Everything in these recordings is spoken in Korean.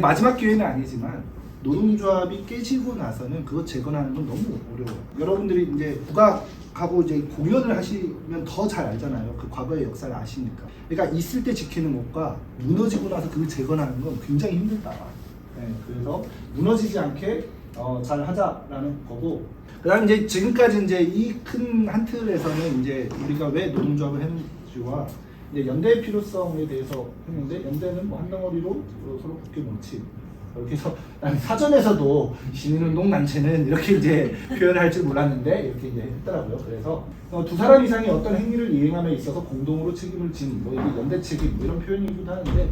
마지막 기회는 아니지만 노동조합이 깨지고 나서는 그거 재건하는 건 너무 어려워요. 여러분들이 이제 국악하고 이제 공연을 하시면 더 잘 알잖아요. 그 과거의 역사를 아시니까. 그러니까 있을 때 지키는 것과 무너지고 나서 그걸 재건하는 건 굉장히 힘들다. 네, 그래서 무너지지 않게 잘 하자라는 거고. 그다음 이제 지금까지 이제 이 큰 한 틀에서는 이제 우리가 왜 노동조합을 했는지와 이제 연대의 필요성에 대해서 했는데, 연대는 뭐 한 덩어리로 서로 굳게 뭉치. 이렇게 해서 난 사전에서도 시민운동 단체는 이렇게 이제 표현을 할 줄 몰랐는데 이렇게 이제 했더라고요. 그래서 두 사람 이상이 어떤 행위를 이행함에 있어서 공동으로 책임을 지는 뭐 이게 연대 책임 뭐 이런 표현이기도 하는데,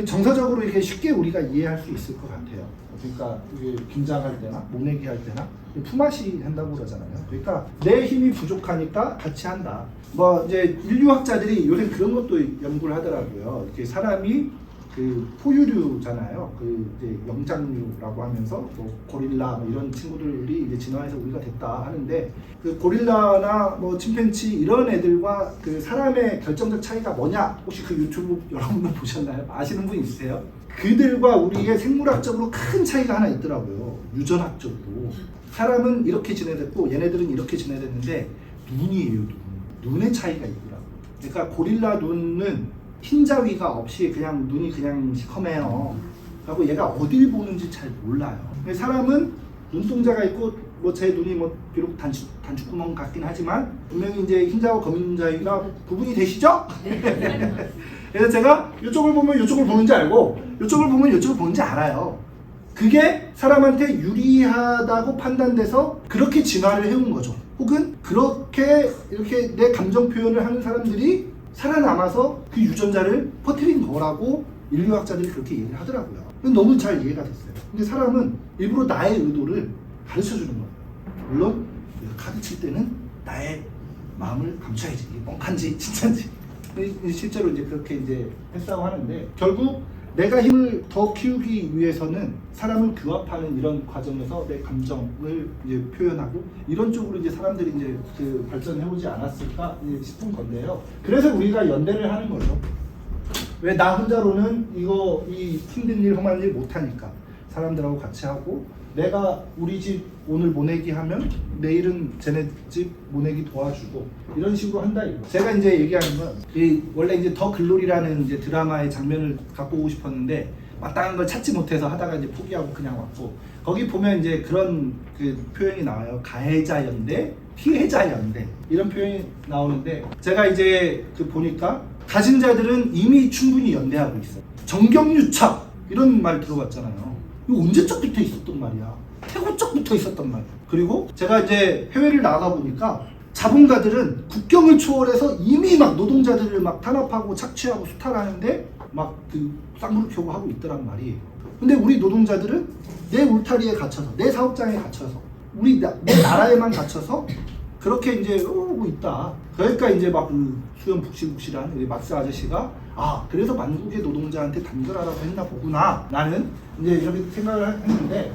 정서적으로 이렇게 쉽게 우리가 이해할 수 있을 것 같아요. 그러니까 이게 김장할 때나 모내기 할 때나 품앗이 한다고 그러잖아요. 그러니까 내 힘이 부족하니까 같이 한다. 뭐 이제 인류학자들이 요새 그런 것도 연구를 하더라고요. 이렇게 사람이 그 포유류잖아요. 그 이제 영장류라고 하면서 뭐 고릴라 뭐 이런 친구들이 이제 진화해서 우리가 됐다 하는데, 그 고릴라나 뭐 침팬치 이런 애들과 그 사람의 결정적 차이가 뭐냐? 혹시 그 유튜브 여러분들 보셨나요? 아시는 분 있으세요? 그들과 우리의 생물학적으로 큰 차이가 하나 있더라고요. 유전학적으로. 사람은 이렇게 진화됐고 얘네들은 이렇게 진화됐는데 눈이에요. 눈의 차이가 있더라고요. 그러니까 고릴라 눈은 흰자위가 없이 그냥 눈이 그냥 시커매요. 그리고 얘가 어딜 보는지 잘 몰라요. 사람은 눈동자가 있고 뭐 제 눈이 뭐 비록 단추구멍 같긴 하지만 분명히 이제 흰자와 검은자위가 구분이 되시죠? 그래서 제가 이쪽을 보면 이쪽을 보는지 알고 이쪽을 보면 이쪽을 보는지 알아요. 그게 사람한테 유리하다고 판단돼서 그렇게 진화를 해온 거죠. 혹은 그렇게 이렇게 내 감정 표현을 하는 사람들이 살아남아서 그 유전자를 퍼뜨린 거라고 인류학자들이 그렇게 얘기를 하더라고요. 너무 잘 이해가 됐어요. 근데 사람은 일부러 나의 의도를 가르쳐주는 거예요. 물론 카드 칠 때는 나의 마음을 감춰야지. 이게 뻥칸지 진짠지. 실제로 이제 그렇게 이제 했다고 하는데, 결국 내가 힘을 더 키우기 위해서는 사람을 규합하는 이런 과정에서 내 감정을 이제 표현하고 이런 쪽으로 이제 사람들이 이제 그 발전해오지 않았을까 싶은 건데요. 그래서 우리가 연대를 하는 거죠. 왜 나 혼자로는 이 힘든 일, 험한 일 못하니까 사람들하고 같이 하고, 내가 우리 집 오늘 모내기 하면 내일은 쟤네 집 모내기 도와주고 이런 식으로 한다 이거. 제가 이제 얘기하는 건 원래 이제 더 글로리라는 이제 드라마의 장면을 갖고 오고 싶었는데 마땅한 걸 찾지 못해서 하다가 이제 포기하고 그냥 왔고, 거기 보면 이제 그런 그 표현이 나와요. 가해자 연대, 피해자 연대 이런 표현이 나오는데, 제가 이제 그 보니까 가진 자들은 이미 충분히 연대하고 있어요. 정경유착 이런 말 들어봤잖아요. 이거 언제적부터 있었던 말이야. 태고적부터 있었던 말이야. 그리고 제가 이제 해외를 나가 보니까 자본가들은 국경을 초월해서 이미 막 노동자들을 막 탄압하고 착취하고 수탈하는데 막 그 쌍무를 켜고 하고 있더란 말이에요. 근데 우리 노동자들은 내 울타리에 갇혀서, 내 사업장에 갇혀서, 내 나라에만 갇혀서 그렇게 이제 오고 있다. 그러니까 이제 막 그 수염 북실북실한 우리 막스 아저씨가 그래서 만국의 노동자한테 단결하라고 했나 보구나. 나는 이제 이렇게 생각을 했는데,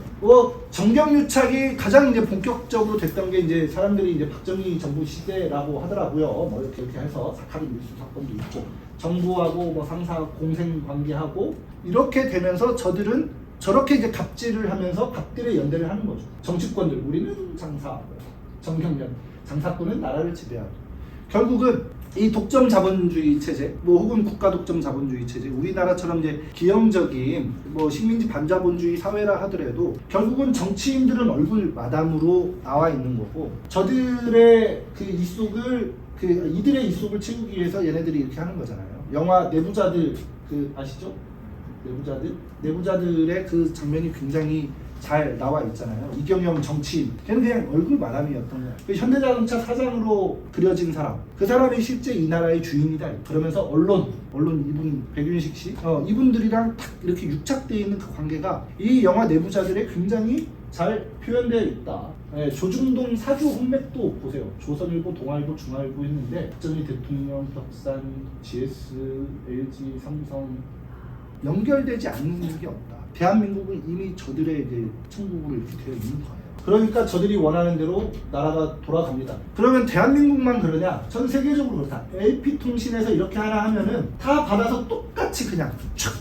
정경유착이 가장 이제 본격적으로 됐던 게 이제 사람들이 이제 박정희 정부 시대라고 하더라고요. 뭐 이렇게 해서 사카리 밀수 사건도 있고, 정부하고 뭐 상사 공생 관계하고 이렇게 되면서 저들은 저렇게 이제 갑질을 하면서 갑들의 연대를 하는 거죠. 정치권들, 우리는 장사, 정경련, 장사꾼은 나라를 지배하고. 결국은 이 독점 자본주의 체제, 뭐 혹은 국가 독점 자본주의 체제, 우리나라처럼 이제 기형적인 뭐 식민지 반자본주의 사회라 하더라도 결국은 정치인들은 얼굴 마담으로 나와 있는 거고, 저들의 그 이들의 입속을 채우기 위해서 얘네들이 이렇게 하는 거잖아요. 영화 내부자들 아시죠? 내부자들의 그 장면이 굉장히 잘 나와 있잖아요. 이경영 정치인, 걔는 그냥 얼굴 마담이었던 거야. 그 현대자동차 사장으로 그려진 사람, 그 사람이 실제 이 나라의 주인이다. 그러면서 언론 이분 백윤식 씨, 이분들이랑 딱 이렇게 유착되어 있는 그 관계가 이 영화 내부자들에 굉장히 잘 표현되어 있다. 네, 조중동 사주 혼맥도 보세요. 조선일보, 동아일보, 중앙일보 했는데 박정희 대통령, 덕산, GS, LG, 삼성 연결되지 않는 게 없다. 대한민국은 이미 저들의 이제 천국으로 이렇게 되어 있는 거예요. 그러니까 저들이 원하는 대로 나라가 돌아갑니다. 그러면 대한민국만 그러냐? 전 세계적으로 그렇다. LP통신에서 이렇게 하나 하면은 다 받아서 똑같이 그냥 촥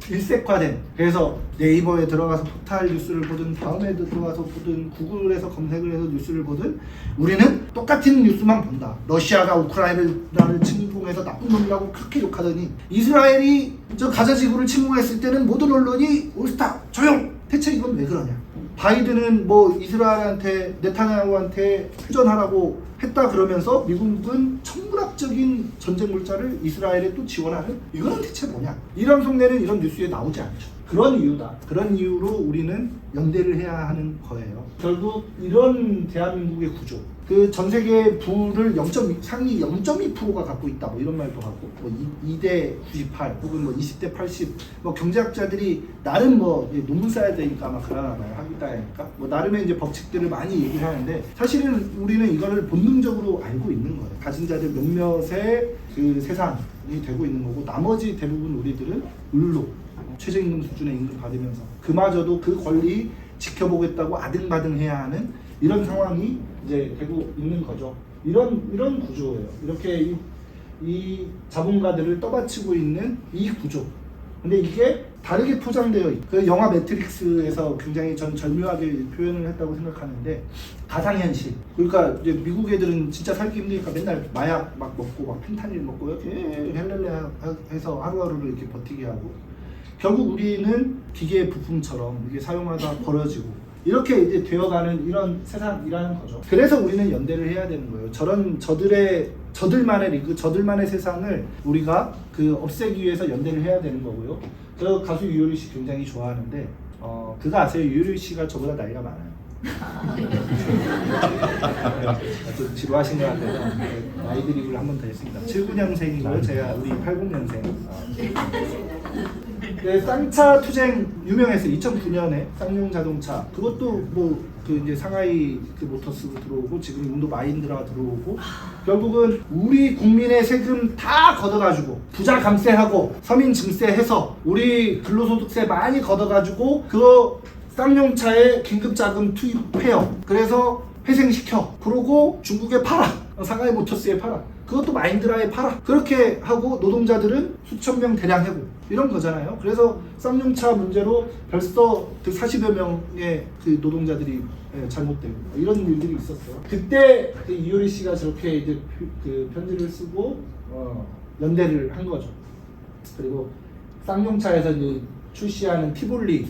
일색화된, 그래서 네이버에 들어가서 포탈 뉴스를 보든 다음에 들어가서 보든 구글에서 검색을 해서 뉴스를 보든 우리는 똑같은 뉴스만 본다. 러시아가 우크라이나를 침공해서 나쁜 놈이라고 그렇게 욕하더니 이스라엘이 저 가자 지구를 침공했을 때는 모든 언론이 올스타 조용! 대체 이건 왜 그러냐? 바이든은 뭐 이스라엘한테 네타냐후한테 휴전하라고 했다 그러면서 미국은 천문학적인 전쟁 물자를 이스라엘에 또 지원하는, 이거는 대체 뭐냐? 이런 속내는 이런 뉴스에 나오지 않죠. 그런 이유다. 그런 이유로 우리는 연대를 해야 하는 거예요. 결국 이런 대한민국의 구조, 그 전 세계 부를 상위 0.2%가 갖고 있다, 뭐 이런 말도 하고, 뭐 2대 98 혹은 뭐 20대 80, 뭐 경제학자들이 나름 뭐 논문 써야 되니까 막 그러나 봐요. 학위 따야 하니까 뭐 나름의 이제 법칙들을 많이 얘기를 하는데, 사실은 우리는 이거를 본능적으로 알고 있는 거예요. 가진 자들 몇몇의 그 세상이 되고 있는 거고, 나머지 대부분 우리들은 을로 최저임금 수준의 임금 받으면서 그마저도 그 권리 지켜보겠다고 아등바등해야 하는 이런 상황이 이제 되고 있는 거죠. 이런 구조예요. 이렇게 이 자본가들을 떠받치고 있는 이 구조. 근데 이게 다르게 포장되어 있고, 그 영화 매트릭스에서 굉장히 전 절묘하게 표현을 했다고 생각하는데, 가상현실. 그러니까 이제 미국 애들은 진짜 살기 힘드니까 맨날 마약 막 먹고 막 펜타닐 먹고 이렇게 헬렐레 해서 하루하루를 이렇게 버티게 하고, 결국 우리는 기계의 부품처럼 이게 사용하다 버려지고 이렇게 이제 되어가는 이런 세상이라는 거죠. 그래서 우리는 연대를 해야 되는 거예요. 저들만의 리그, 저들만의 세상을 우리가 그 없애기 위해서 연대를 해야 되는 거고요. 저 가수 유효리 씨 굉장히 좋아하는데, 그거 아세요? 유효리 씨가 저보다 나이가 많아요. 좀 지루하신 것 같아서 나이 드립을 한 번 더 했습니다. 79년생이고요. 제가 우리 80년생. 네, 쌍차 투쟁 유명했어요. 2009년에 쌍용 자동차, 그것도 뭐 그 이제 상하이 그 모터스가 들어오고, 지금 인도 마인드라가 들어오고, 결국은 우리 국민의 세금 다 걷어가지고 부자 감세하고 서민 증세해서 우리 근로소득세 많이 걷어가지고 그거 쌍용차에 긴급자금 투입해요. 그래서 회생시켜. 그러고 중국에 팔아. 상하이 모터스에 팔아. 그것도 마인드라에 팔아. 그렇게 하고 노동자들은 수천 명 대량 해고. 이런 거잖아요. 그래서 쌍용차 문제로 벌써 그 40여 명의 그 노동자들이 잘못되고 이런 일들이 있었어요. 그때 그 이효리 씨가 저렇게 이제 그 편지를 쓰고 연대를 한 거죠. 그리고 쌍용차에서 이제 출시하는 티볼리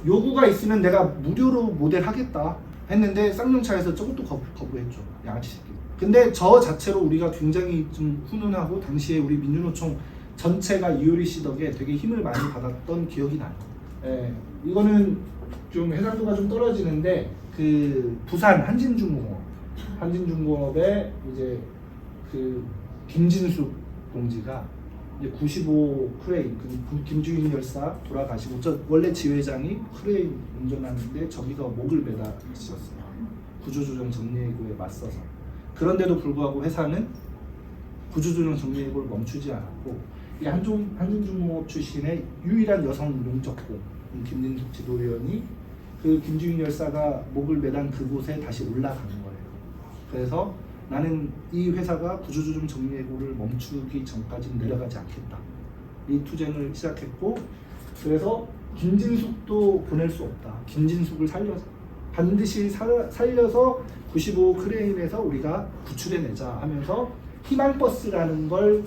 요구가 있으면 내가 무료로 모델 하겠다 했는데, 쌍용차에서 저것도 거부했죠. 양아치 새끼. 근데 저 자체로 우리가 굉장히 좀 훈훈하고, 당시에 우리 민주노총 전체가 이효리 씨 덕에 되게 힘을 많이 받았던 기억이 나요. 예, 이거는 좀 해상도가 좀 떨어지는데, 그 부산 한진중공업에 이제 그 김진숙 동지가 이제 95 크레인, 김주인 열사 돌아가시고, 저 원래 지회장이 크레인 운전하는데 저기가 목을 매다셨어요. 구조조정 정리해고에 맞서서. 그런데도 불구하고 회사는 구조조정 정리해고를 멈추지 않았고, 이 한진중공업 출신의 유일한 여성 용접고 김진숙 지도위원이 그 김주인 열사가 목을 매단 그곳에 다시 올라간 거예요. 그래서 나는 이 회사가 구조조정 정리해고를 멈추기 전까지는 내려가지 않겠다. 이 투쟁을 시작했고, 그래서 김진숙도 보낼 수 없다. 김진숙을 반드시 살려서 95 크레인에서 우리가 구출해내자 하면서 희망버스라는 걸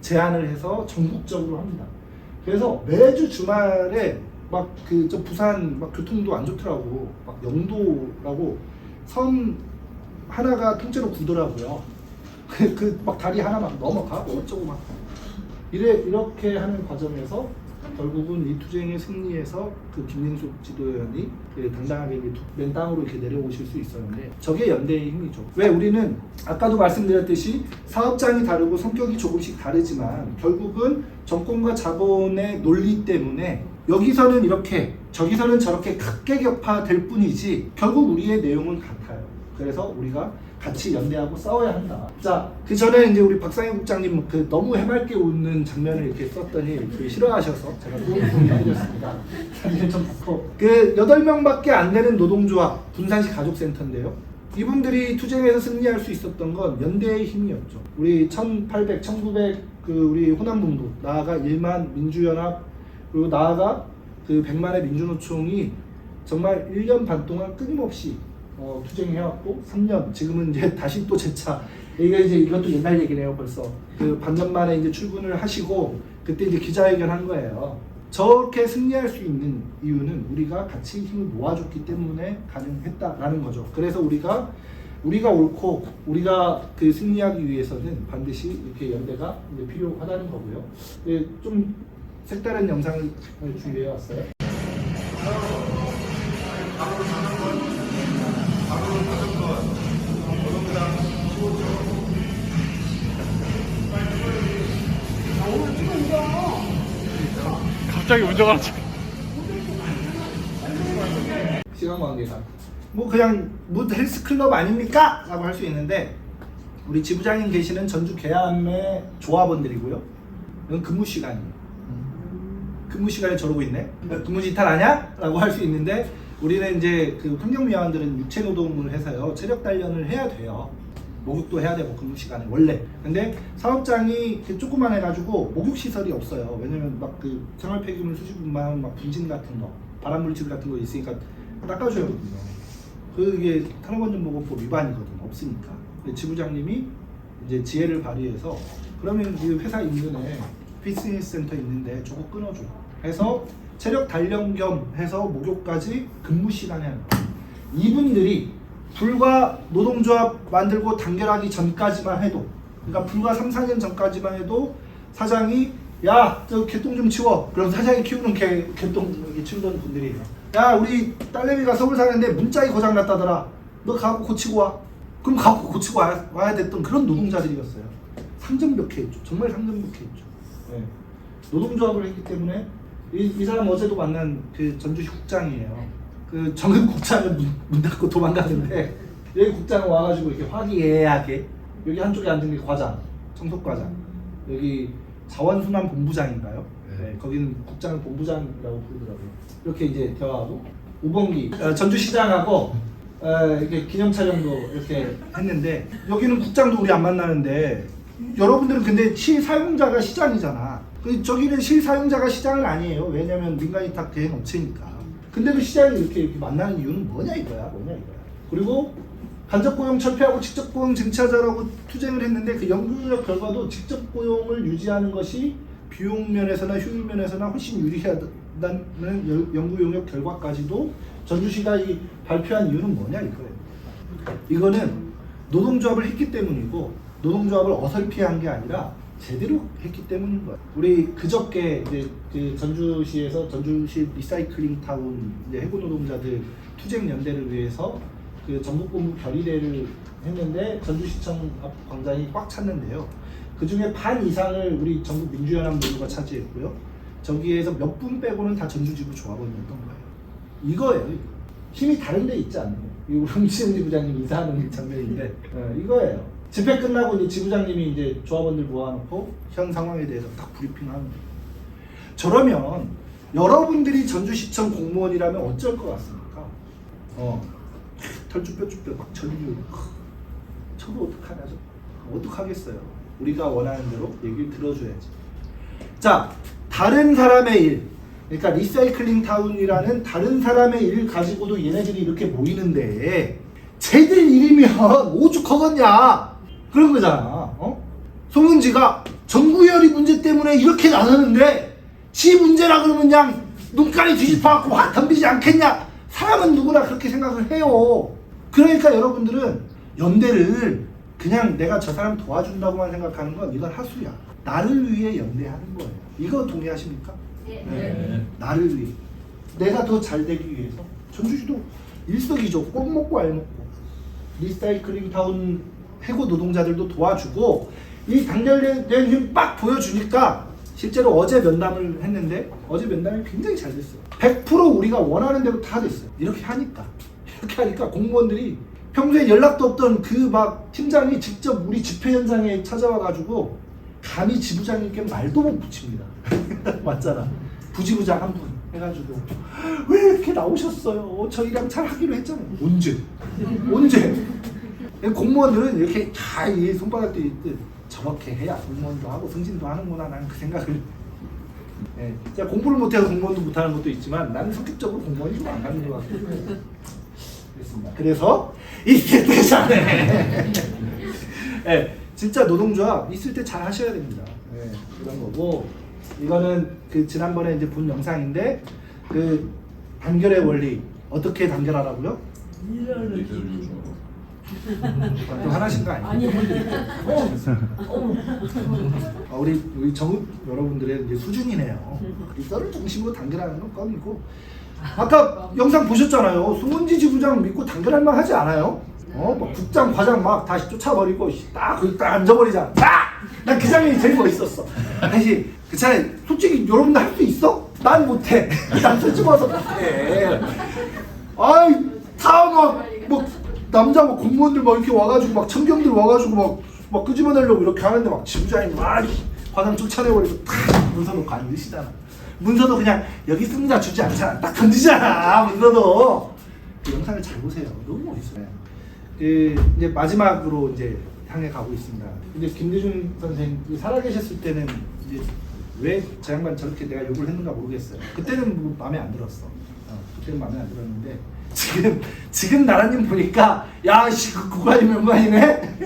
제안을 해서 전국적으로 합니다. 그래서 매주 주말에 막 저 부산 막 교통도 안 좋더라고. 막 영도라고 선 하나가 통째로 굳더라고요. 그 막 다리 하나 막 넘어가고 어쩌고 막 이렇게 하는 과정에서 결국은 이 투쟁에 승리해서 그 김진숙 지도위원이 당당하게 맨 땅으로 이렇게 내려오실 수 있었는데, 저게 연대의 힘이죠. 왜 우리는 아까도 말씀드렸듯이 사업장이 다르고 성격이 조금씩 다르지만 결국은 정권과 자본의 논리 때문에 여기서는 이렇게 저기서는 저렇게 각계격파될 뿐이지 결국 우리의 내용은 같아요. 그래서 우리가 같이 연대하고 싸워야 한다. 자, 그 전에 이제 우리 박상현 국장님 그 너무 해맑게 웃는 장면을 이렇게 썼더니 싫어하셔서 제가 공유해드렸습니다. 사진 좀 받고. 그 8명밖에 안 되는 노동조합, 분산시 가족센터인데요. 이분들이 투쟁에서 승리할 수 있었던 건 연대의 힘이었죠. 우리 1900 그 우리 호남분부 나아가 일만 민주연합 그리고 나아가 그 100만의 민주노총이 정말 1년 반 동안 끊임없이 투쟁해왔고 3년 지금은 이제 다시 또 재차 이게 이제 이것도 옛날 얘기네요. 벌써 그 반년 만에 이제 출근을 하시고 그때 이제 기자회견 한 거예요. 저렇게 승리할 수 있는 이유는 우리가 같이 힘을 모아줬기 때문에 가능했다라는 거죠. 그래서 우리가 옳고 우리가 그 승리하기 위해서는 반드시 이렇게 연대가 이제 필요하다는 거고요. 네, 좀 색다른 영상을 준비해 왔어요. 갑자기 운전하는 척. 시간 관계상 뭐 그냥 뭐 헬스클럽 아닙니까? 라고 할 수 있는데 우리 지부장님 계시는 전주 계암의 조합원들이고요. 이건 근무 시간이에요. 근무 시간에 저러고 있네. 근무 지탈하냐? 라고 할 수 있는데 우리는 이제 그 환경미화원들은 육체 노동을 해서요 체력 단련을 해야 돼요. 목욕도 해야 되고 근무 시간에 원래. 근데 사업장이 조그만 해가지고 목욕 시설이 없어요. 왜냐면 막 그 생활 폐기물 수집만 하면 막 분진 같은 거, 발암 물질 같은 거 있으니까 닦아줘야 하거든요. 그게 산업안전보건법 위반이거든. 없으니까. 지부장님이 이제 지혜를 발휘해서 그러면 그 회사 인근에 피트니스 센터 있는데 저거 끊어줘. 해서 체력 단련 겸 해서 목욕까지 근무 시간에 하는 거예요. 이분들이 불과 노동조합 만들고 단결하기 전까지만 해도, 그러니까 불과 3, 4년 전까지만 해도 사장이 야, 저 개똥 좀 치워. 그럼 사장이 키우는 개똥 여기 치우던 분들이에요. 야, 우리 딸내미가 서울 사는데 문짝이 고장 났다더라. 너 가고 고치고 와. 그럼 가고 고치고 와야 됐던 그런 노동자들이었어요. 상정벽해했죠. 정말 상정벽해했죠. 네. 노동조합을 했기 때문에 이 사람 어제도 만난 그 전주시 국장이에요. 그 정은 국장은 문 닫고 도망가는데 여기 국장은 와가지고 이렇게 화기애애하게 여기 한쪽에 앉은 게 과장, 청소과장, 여기 자원순환 본부장인가요? 네, 거기는 국장을 본부장이라고 부르더라고요. 이렇게 이제 대화하고 5번기 전주시장하고 이렇게 기념 촬영도 이렇게 했는데 여기는 국장도 우리 안 만나는데 여러분들은 근데 실사용자가 시장이잖아. 저기는 실사용자가 시장은 아니에요. 왜냐면 민간위탁 대행 업체니까. 근데도 시장이 이렇게 만나는 이유는 뭐냐 이거야. 그리고 간접고용 철폐하고 직접고용 쟁취하자라고 투쟁을 했는데 그 연구력 결과도 직접고용을 유지하는 것이 비용면에서나 효율면에서나 훨씬 유리하다는 연구용역 결과까지도 전주시가 이 발표한 이유는 뭐냐 이거예요. 이거는 노동조합을 했기 때문이고 노동조합을 어설피한 게 아니라 제대로 했기 때문인 거예요. 우리 그저께 이제 그 전주시에서 전주시 리사이클링 타운 이제 해고 노동자들 투쟁 연대를 위해서 그 전국본부 결의대를 했는데 전주시청 앞 광장이 꽉 찼는데요. 그 중에 반 이상을 우리 전국 민주연합 노조가 차지했고요. 저기에서 몇 분 빼고는 다 전주지부 조합원이었던 거예요. 이거예요. 이거. 힘이 다른 데 있지 않나요? 우리 홍시영 지부장님 인사하는 장면인데 이거예요. 집회 끝나고 이제 지부장님이 이제 조합원들 모아놓고 현 상황에 대해서 딱 브리핑하는 거예요. 저러면 여러분들이 전주시청 공무원이라면 어쩔 것 같습니까? 털쭈뼛쭈뼛 막 전류 저거 어떡하냐 어떡하겠어요. 우리가 원하는 대로 얘기를 들어줘야지. 자, 다른 사람의 일, 그러니까 리사이클링 타운이라는 다른 사람의 일을 가지고도 얘네들이 이렇게 모이는데 쟤들 일이면 오죽하겠냐 그런 거잖아. 송은지가 정구열이 문제 때문에 이렇게 나서는데 지 문제라 그러면 그냥 눈깔이 뒤집어갖고 확 덤비지 않겠냐. 사람은 누구나 그렇게 생각을 해요. 그러니까 여러분들은 연대를 그냥 내가 저 사람 도와준다고만 생각하는 건 이건 하수야. 나를 위해 연대하는 거예요. 이거 동의하십니까? 네. 나를 위해. 내가 더 잘 되기 위해서. 전주시도 일석이조 꼭 먹고 알 먹고 리사이클링 타운 해고 노동자들도 도와주고 이 단결된 힘 빡 보여주니까 실제로 어제 면담을 했는데 어제 면담이 굉장히 잘 됐어요. 100% 우리가 원하는 대로 다 됐어요. 이렇게 하니까 공무원들이 평소에 연락도 없던 그 막 팀장이 직접 우리 집회 현장에 찾아와 가지고 감히 지부장님께 말도 못 붙입니다. 맞잖아. 부지부장 한 분 해가지고 왜 이렇게 나오셨어요? 저희랑 잘 하기로 했잖아요. 언제? 공무원들은 이렇게 다 이 손바닥 뒤 저렇게 해야 공무원도 하고 승진도 하는구나. 나는 그 생각을 예, 제가 공부를 못해서 공무원도 못하는 것도 있지만 나는 성격적으로 공무원이 좀 안 가는 것 같고 그렇습니다. 그래서 있을 때 잘해. 예, 진짜 노동조합 있을 때 잘 하셔야 됩니다. 예, 그런 거고 이거는 그 지난번에 이제 본 영상인데 그 단결의 원리 어떻게 단결하라고요? 또 하나신 거 아니에요? 우리 정읍 여러분들의 이제 수준이네요. 이거를 중심으로 단결하는 건 껌이고 아까 영상 보셨잖아요. 송은지 지부장 믿고 단결할 만 하지 않아요? 막 국장 과장 막 다시 쫓아버리고 딱 거기 딱 앉아버리자. 난 그 장면이 제일 멋있었어. 다시 그 차라리 솔직히 여러분들 할 수 있어? 난 못해. 난 솔직히 와서 못해. 아이 다막 남자 막 공무원들 막 이렇게 와가지고 막 청경들 와가지고 막 끄집어내려고 이렇게 하는데 막 지부장이 막 과장 쫓아내버리고 탁 문서 놓고 앉으시잖아. 문서도 그냥 여기 있습니다 주지 않잖아. 딱 던지잖아 문서도. 그 영상을 잘 보세요. 너무 멋있어요. 그 이제 마지막으로 이제 향해 가고 있습니다. 근데 김대중 선생 살아계셨을 때는 이제 왜 저 양반 저렇게 내가 욕을 했는가 모르겠어요. 그때는 뭐 마음에 안 들었어. 그때는 마음에 안 들었는데 지금 나라님 보니까 야씨 그 구간이 명관이네.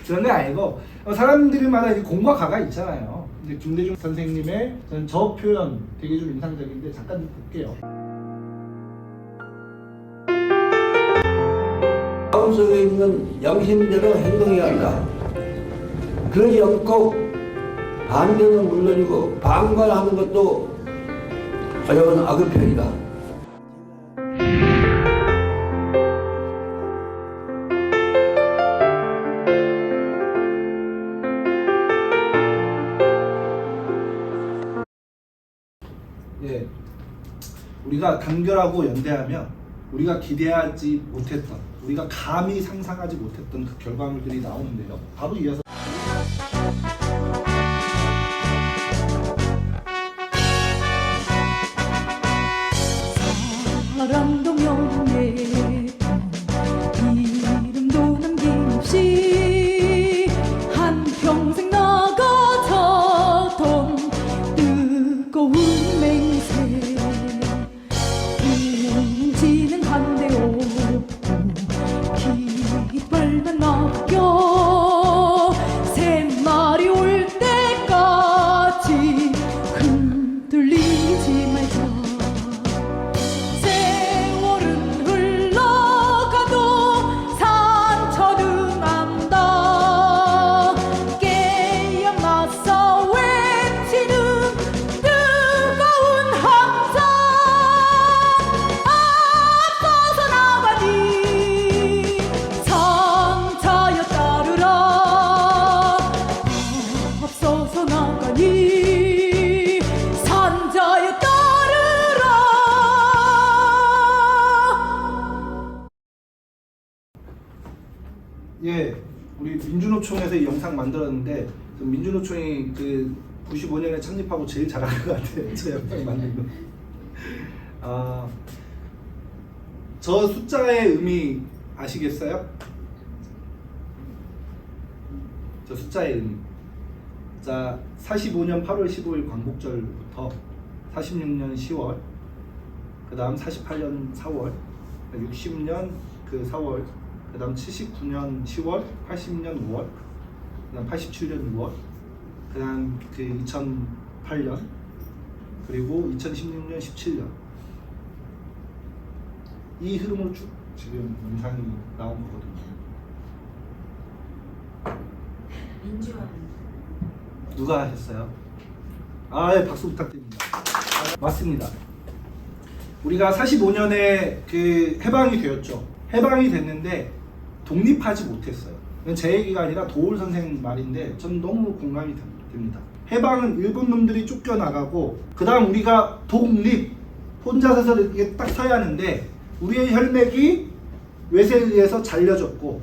그런 게 아니고 사람들마다 이제 공과 가가 있잖아요. 근데 김대중 선생님의 저는 저 표현 되게 좀 인상적인데 잠깐 좀 볼게요. 마음속에 있는 양심대로 행동해야 한다. 그러지 않고 반대는 물론이고 방관하는 것도 어려운 악의 편이다. 예, 우리가 단결하고 연대하면 우리가 기대하지 못했던, 우리가 감히 상상하지 못했던 그 결과물들이 나오는데요. 바로 이어서 사랑도 명예도 이름도 남김없이 한평생 나가자던 뜨거운 맹세 움지는 한데 없고 깃발만 맡겨 새날이 올 때까지 흔들리지 말자. 세월은 흘러가도 상처는 안다. 깨어 맞서 외치는 뜨거운 함성 앞서서 나가니 상자여 따르라. 앞서서 나가니 산자여 따르라. 예, 우리 민주노총에서 이 영상 만들었는데 민주노총이 그 95년에 창립하고 제일 잘한 것 같아요. 저 영상 만든 거. 저 숫자의 의미 아시겠어요? 저 숫자의 의미. 자, 45년 8월 15일 광복절부터 46년 10월, 그 다음 48년 4월, 60년 그 4월, 그 다음 79년 10월, 80년 5월, 그 다음 87년 6월, 그 다음 그 2008년, 그리고 2016년 17년. 이 흐름으로 쭉 지금 영상이 나온 거거든요. 민주화. 누가 하셨어요? 예, 박수 부탁드립니다. 맞습니다. 우리가 45년에 그 해방이 되었죠. 해방이 됐는데 독립하지 못했어요. 이건 제 얘기가 아니라 도올 선생 말인데 전 너무 공감이 됩니다. 해방은 일본 놈들이 쫓겨나가고 그 다음 우리가 독립 혼자 서서 이렇게 딱 서야 하는데 우리의 혈맥이 외세에 의해서 잘려졌고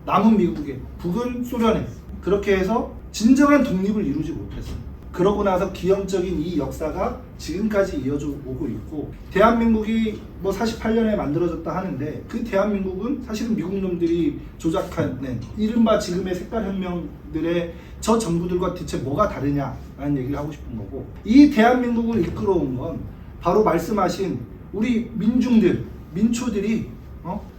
남은 미국에 북은 소련에 그렇게 해서 진정한 독립을 이루지 못했어요. 그러고 나서 기형적인 이 역사가 지금까지 이어져 오고 있고, 대한민국이 뭐 48년에 만들어졌다 하는데 그 대한민국은 사실은 미국 놈들이 조작하는 이른바 지금의 색깔혁명들의 저 정부들과 대체 뭐가 다르냐라는 얘기를 하고 싶은 거고, 이 대한민국을 이끌어온 건 바로 말씀하신 우리 민중들, 민초들이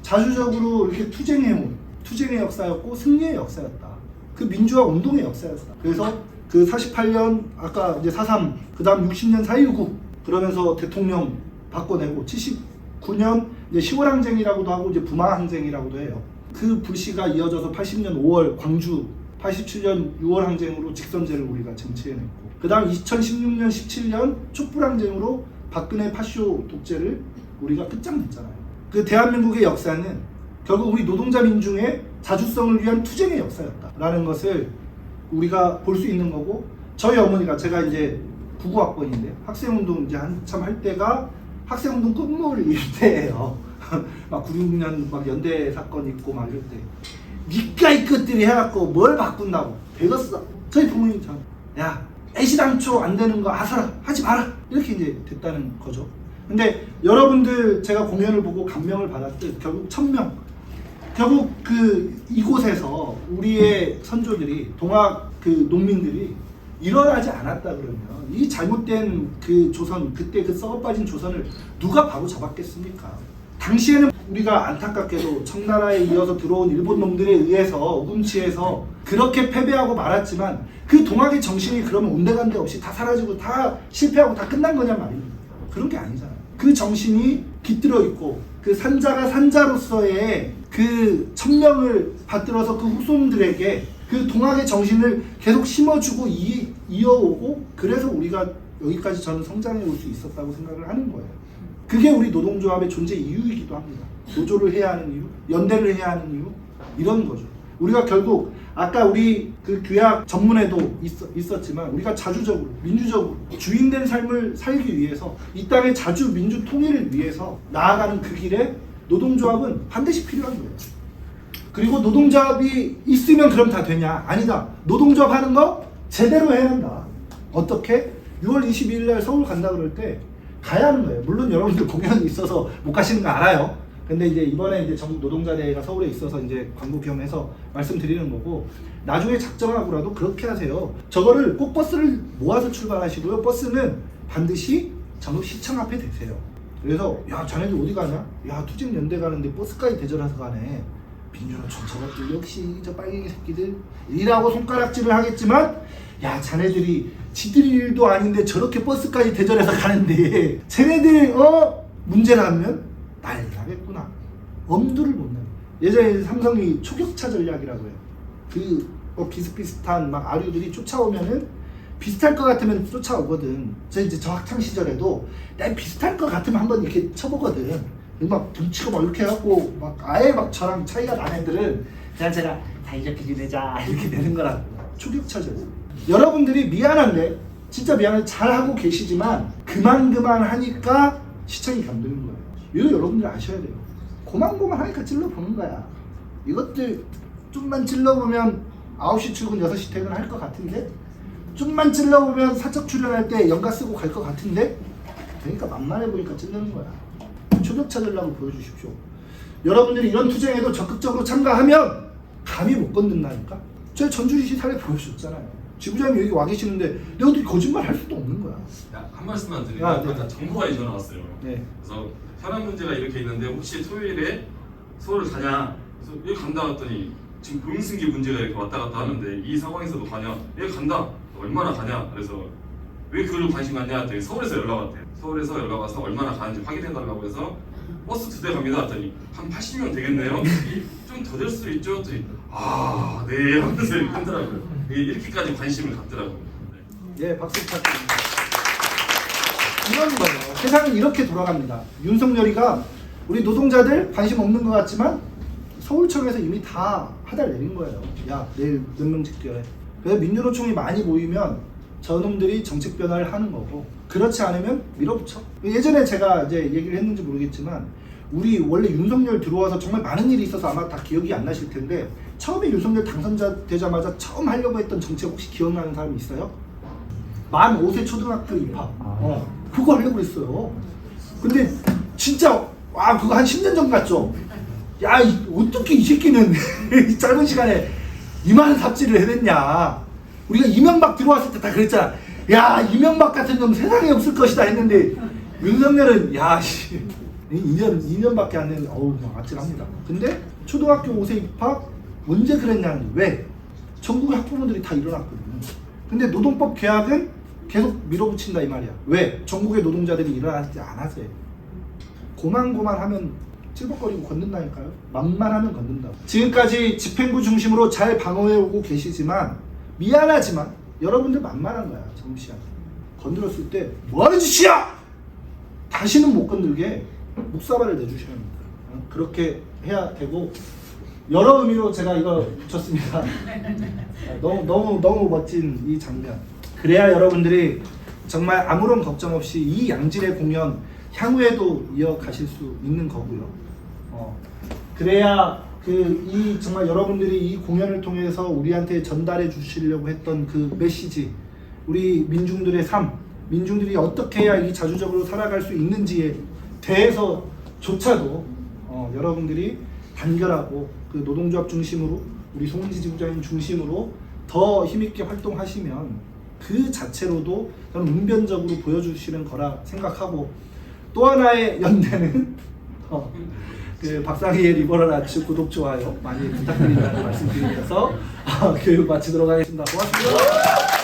자주적으로 이렇게 투쟁해온 투쟁의 역사였고 승리의 역사였다. 그 민주화 운동의 역사였다. 그래서 그 48년 아까 이제 4.3, 그 다음 60년 4.19 그러면서 대통령 바꿔내고 79년 이제 10월 항쟁이라고도 하고 이제 부마 항쟁이라고도 해요. 그 불씨가 이어져서 80년 5월 광주, 87년 6월 항쟁으로 직선제를 우리가 쟁취해냈고, 그 다음 2016년 17년 촛불 항쟁으로 박근혜 파쇼 독재를 우리가 끝장냈잖아요. 그 대한민국의 역사는 결국 우리 노동자 민중의 자주성을 위한 투쟁의 역사였다라는 것을 우리가 볼 수 있는 거고, 저희 어머니가, 제가 이제 99학번인데 학생운동 이제 한참 할 때가 학생운동 끝물일 때예요. 막 96년 막 연대 사건 있고 막 이럴 때, 니까 이것들이 해갖고 뭘 바꾼다고 되겠어. 저희 부모님 참, 야 애시당초 안 되는 거 아사라 하지 마라 이렇게 이제 됐다는 거죠. 근데 여러분들 제가 공연을 보고 감명을 받았을 때 결국 1000명, 결국 그 이곳에서 우리의 선조들이, 동학 그 농민들이 일어나지 않았다 그러면 이 잘못된 그 조선, 그때 그 썩어빠진 조선을 누가 바로 잡았겠습니까? 당시에는 우리가 안타깝게도 청나라에 이어서 들어온 일본 놈들에 의해서 우금치에서 그렇게 패배하고 말았지만, 그 동학의 정신이 그러면 온데간데 없이 다 사라지고 다 실패하고 다 끝난 거냐 말입니다. 그런 게 아니잖아요. 그 정신이 깃들어 있고, 그 산자가 산자로서의 그 천명을 받들어서 그 후손들에게 그 동학의 정신을 계속 심어주고 이어오고, 그래서 우리가 여기까지 저는 성장해 올 수 있었다고 생각을 하는 거예요. 그게 우리 노동조합의 존재 이유이기도 합니다. 노조를 해야 하는 이유, 연대를 해야 하는 이유, 이런 거죠. 우리가 결국 아까 우리 그 규약 전문에도 있었지만, 우리가 자주적으로 민주적으로 주인된 삶을 살기 위해서, 이 땅의 자주 민주 통일을 위해서 나아가는 그 길에 노동조합은 반드시 필요한 거예요. 그리고 노동조합이 있으면 그럼 다 되냐? 아니다. 노동조합 하는 거 제대로 해야 한다. 어떻게? 6월 22일 날 서울 간다 그럴 때 가야 하는 거예요. 물론 여러분들 공연이 있어서 못 가시는 거 알아요. 근데 이제 이번에 이제 전국 노동자 대회가 서울에 있어서 이제 광고 겸해서 말씀드리는 거고, 나중에 작정하고라도 그렇게 하세요. 저거를 꼭 버스를 모아서 출발하시고요. 버스는 반드시 전국 시청 앞에 대세요. 그래서 야 자네들 어디 가냐? 야 투쟁연대 가는데 버스까지 대절해서 가네. 민주노총 저것들 역시 저 빨갱이 새끼들 이라고 손가락질을 하겠지만, 야 자네들이 지들 일도 아닌데 저렇게 버스까지 대절해서 가는데 쟤네들 문제라면 난리 나겠구나. 엄두를 못 내요. 예전에 삼성이 초격차 전략이라고 해요. 그 비슷비슷한 막 아류들이 쫓아오면은 비슷할 것 같으면 쫓아오거든. 저 이제 저 학창 시절에도 내가 비슷할 것 같으면 한번 이렇게 쳐보거든. 막 등치고 막 이렇게 해갖고 막 아예 막 저랑 차이가 난 애들은 그냥 제가 다 이렇게 지내자 이렇게 되는 거라고. 초격차 전략. 여러분들이 미안한데, 진짜 미안한데 잘하고 계시지만 그만 하니까 시청이 감도는 거예요. 이거 여러분들 아셔야 돼요. 고만고만 하니까 찔러보는 거야. 이것들 좀만 찔러보면 9시 출근 6시 퇴근 할 것 같은데, 좀만 찔러보면 사적 출연할 때 연가 쓰고 갈 것 같은데, 그러니까 만만해 보니까 찔르는 거야. 초격차 전략을 보여주십시오. 여러분들이 이런 투쟁에도 적극적으로 참가하면 감히 못 건든다니까. 제가 전주시 사례 보여줬잖아요. 지부장님 여기 와 계시는데 내가 어떻게 거짓말 할 수도 없는 거야. 야, 한 말씀만 드리면, 네. 아까 정보가 전화 왔어요. 네. 그래서 현안 문제가 이렇게 있는데 혹시 토요일에 서울 가냐? 그래서 왜 간다 했더니 지금 고용승계 문제가 이렇게 왔다 갔다 하는데 이 상황에서도 가냐? 왜 간다? 얼마나 가냐? 그래서 왜 그걸로 관심 갖냐 했더니 서울에서 연락 왔대요. 서울에서 연락 와서 얼마나 가는지 확인해달라고 해서 버스 2대 갑니다 했더니 한 80명 되겠네요? 좀 더 될 수도 있죠? 했더니 네 하면서 이렇게 하더라고요. 이렇게까지 관심을 갖더라고요. 예, 박수 부탁드립니다. 이런 거예요. 세상은 이렇게 돌아갑니다. 윤석열이가 우리 노동자들 관심 없는 것 같지만 서울청에서 이미 다 하달 내린 거예요. 야, 내일 몇 명 직결해. 그래서 민주노총이 많이 모이면 저놈들이 정책 변화를 하는 거고, 그렇지 않으면 밀어붙여. 예전에 제가 이제 얘기를 했는지 모르겠지만, 우리 원래 윤석열 들어와서 정말 많은 일이 있어서 아마 다 기억이 안 나실 텐데, 처음에 윤석열 당선자 되자마자 처음 하려고 했던 정책 혹시 기억나는 사람 있어요? 만 5세 초등학교 입학. 그거 하려고 그랬어요. 근데 진짜 와 그거 한 10년 전 같죠? 야 어떻게 이 새끼는 이 짧은 시간에 이만한 삽질을 해냈냐. 우리가 이명박 들어왔을 때 다 그랬잖아. 야 이명박 같은 놈 세상에 없을 것이다 했는데 윤석열은 야 씨 2년밖에 안 됐는데 어우 막 아찔합니다. 근데 초등학교 5세 입학 언제 그랬냐는 게 왜? 전국의 학부모들이 다 일어났거든요. 근데 노동법 개혁은 계속 밀어붙인다 이 말이야. 왜? 전국의 노동자들이 일어나지 않아서 해. 고만고만하면 찔벅거리고 걷는다니까요. 만만하면 걷는다. 지금까지 집행부 중심으로 잘 방어해오고 계시지만 미안하지만 여러분들 만만한 거야. 정시야 건드렸을 때 뭐하는 짓이야! 다시는 못 건들게 묵사발을 내주셔야 합니다. 그렇게 해야 되고 여러 의미로 제가 이거 붙였습니다. 너무 멋진 이 장면. 그래야 여러분들이 정말 아무런 걱정 없이 이 양질의 공연 향후에도 이어가실 수 있는 거고요. 그래야 이 정말 여러분들이 이 공연을 통해서 우리한테 전달해 주시려고 했던 그 메시지, 우리 민중들의 삶, 민중들이 어떻게 해야 이 자주적으로 살아갈 수 있는지에 대해서조차도 여러분들이 단결하고 그 노동조합 중심으로 우리 송은지 지부장님 중심으로 더 힘있게 활동하시면 그 자체로도 저는 웅변적으로 보여주시는 거라 생각하고 또 하나의 연대는 그 박상희의 리버럴 아츠 구독 좋아요 많이 부탁드린다는 말씀드리면서 교육 마치도록 하겠습니다. 고맙습니다.